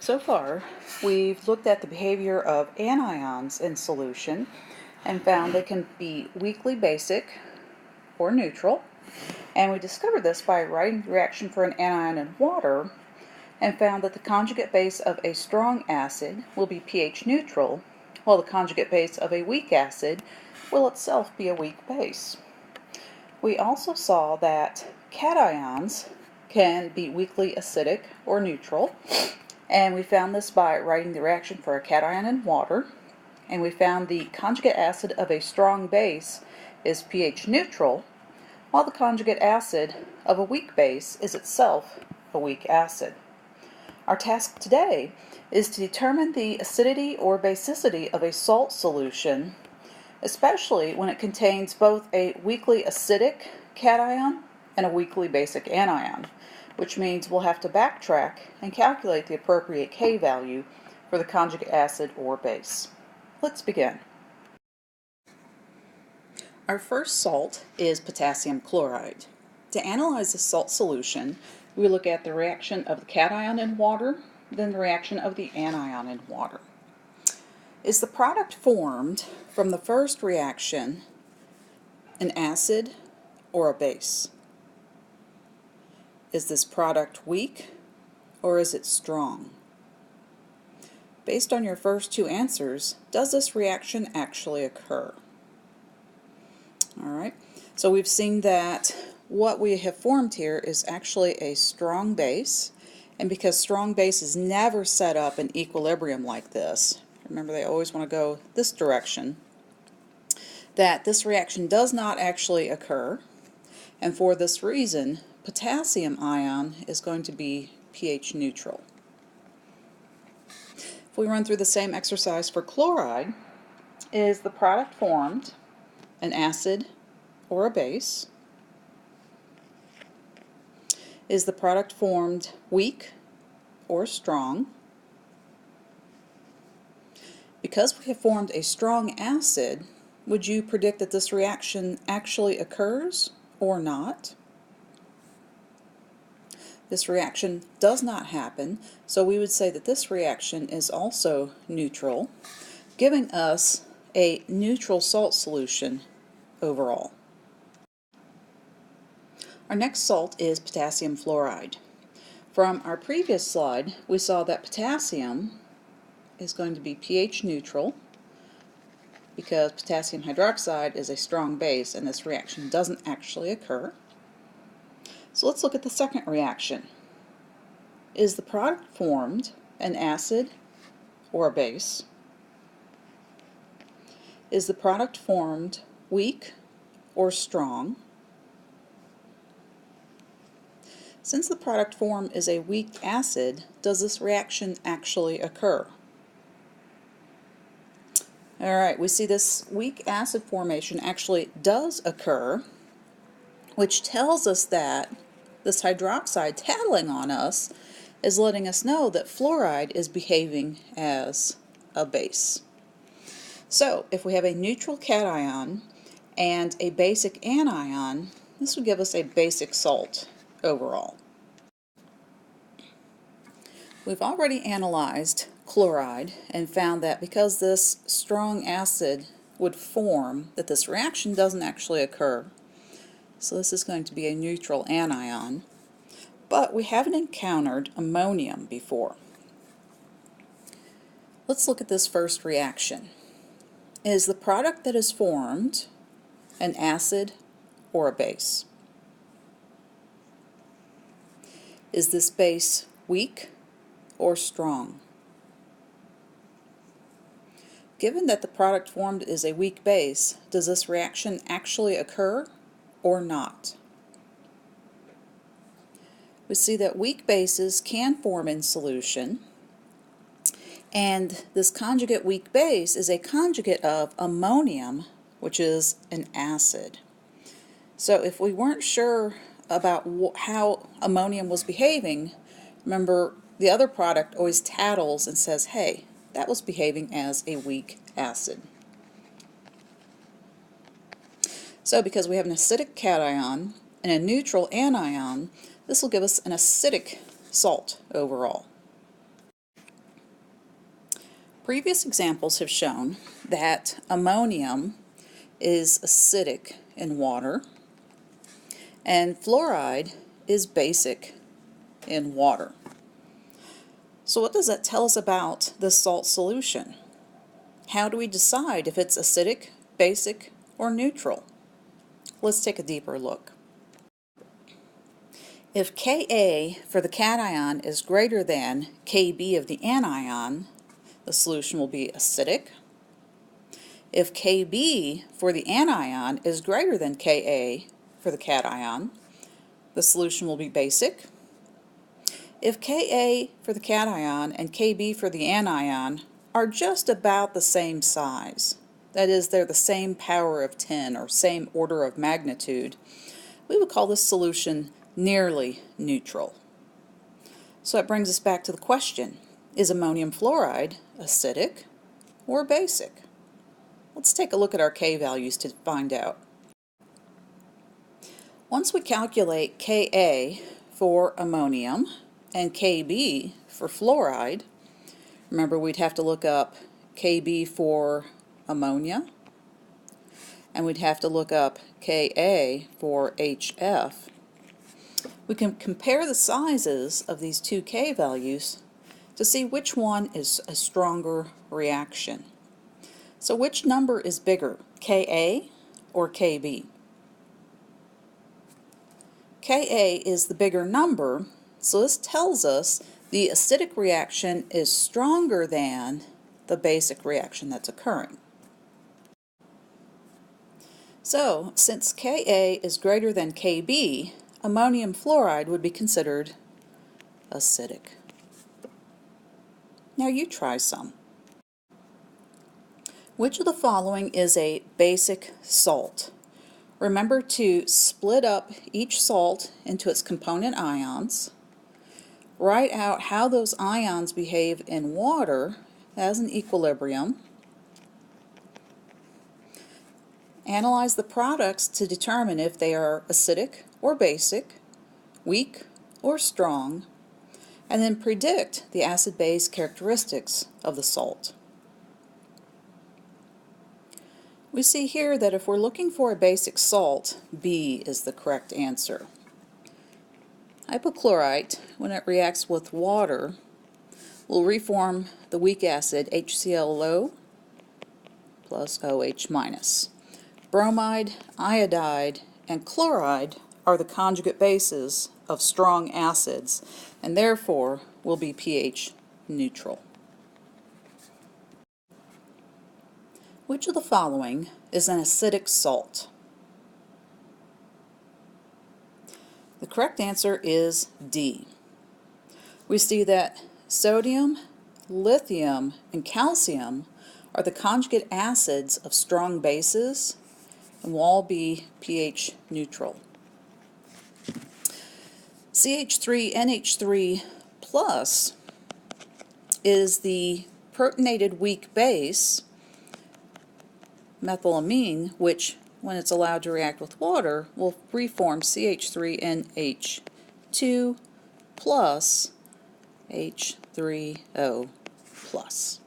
So far, we've looked at the behavior of anions in solution and found they can be weakly basic or neutral. And we discovered this by writing the reaction for an anion in water and found that the conjugate base of a strong acid will be pH neutral, while the conjugate base of a weak acid will itself be a weak base. We also saw that cations can be weakly acidic or neutral, and we found this by writing the reaction for a cation in water, and we found the conjugate acid of a strong base is pH neutral, while the conjugate acid of a weak base is itself a weak acid. Our task today is to determine the acidity or basicity of a salt solution, especially when it contains both a weakly acidic cation and a weakly basic anion, which means we'll have to backtrack and calculate the appropriate K value for the conjugate acid or base. Let's begin. Our first salt is potassium chloride. To analyze the salt solution, we look at the reaction of the cation in water, then the reaction of the anion in water. Is the product formed from the first reaction an acid or a base? Is this product weak or is it strong? Based on your first two answers, does this reaction actually occur? Alright, so we've seen that what we have formed here is actually a strong base, and because strong bases never set up in equilibrium like this, remember they always want to go this direction, that this reaction does not actually occur, and for this reason potassium ion is going to be pH neutral. If we run through the same exercise for chloride, is the product formed an acid or a base? Is the product formed weak or strong? Because we have formed a strong acid, would you predict that this reaction actually occurs or not? This reaction does not happen, so we would say that this reaction is also neutral, giving us a neutral salt solution overall. Our next salt is potassium fluoride. From our previous slide, we saw that potassium is going to be pH neutral because potassium hydroxide is a strong base and this reaction doesn't actually occur. So let's look at the second reaction. Is the product formed an acid or a base? Is the product formed weak or strong? Since the product form is a weak acid, does this reaction actually occur? Alright, we see this weak acid formation actually does occur, which tells us that this hydroxide tattling on us is letting us know that fluoride is behaving as a base. So if we have a neutral cation and a basic anion, this would give us a basic salt overall. We've already analyzed chloride and found that because this strong acid would form, that this reaction doesn't actually occur. So this is going to be a neutral anion, but we haven't encountered ammonium before. Let's look at this first reaction. Is the product that is formed an acid or a base? Is this base weak or strong? Given that the product formed is a weak base, does this reaction actually occur or not? We see that weak bases can form in solution, and this conjugate weak base is a conjugate of ammonium, which is an acid. So if we weren't sure about how ammonium was behaving, remember the other product always tattles and says, hey, that was behaving as a weak acid. So because we have an acidic cation and a neutral anion, this will give us an acidic salt overall. Previous examples have shown that ammonium is acidic in water and fluoride is basic in water. So what does that tell us about this salt solution? How do we decide if it's acidic, basic, or neutral? Let's take a deeper look. If Ka for the cation is greater than Kb of the anion, the solution will be acidic. If Kb for the anion is greater than Ka for the cation, the solution will be basic. If Ka for the cation and Kb for the anion are just about the same size, that is, they're the same power of 10 or same order of magnitude, we would call this solution nearly neutral. So that brings us back to the question, is ammonium fluoride acidic or basic? Let's take a look at our K values to find out. Once we calculate Ka for ammonium and Kb for fluoride, remember we'd have to look up Kb for ammonia and we'd have to look up Ka for HF. We can compare the sizes of these two K values to see which one is a stronger reaction. So which number is bigger, Ka or Kb? Ka is the bigger number, so this tells us the acidic reaction is stronger than the basic reaction that's occurring. So, since Ka is greater than Kb, ammonium fluoride would be considered acidic. Now you try some. Which of the following is a basic salt? Remember to split up each salt into its component ions. Write out how those ions behave in water as an equilibrium. Analyze the products to determine if they are acidic or basic, weak or strong, and then predict the acid-base characteristics of the salt. We see here that if we're looking for a basic salt, B is the correct answer. Hypochlorite, when it reacts with water, will reform the weak acid HCl plus OH-. Bromide, iodide, and chloride are the conjugate bases of strong acids and therefore will be pH neutral. Which of the following is an acidic salt? The correct answer is D. We see that sodium, lithium, and calcium are the conjugate acids of strong bases and will all be pH neutral. CH3NH3 plus is the protonated weak base, methylamine, which when it's allowed to react with water will reform CH3NH2 plus H3O plus.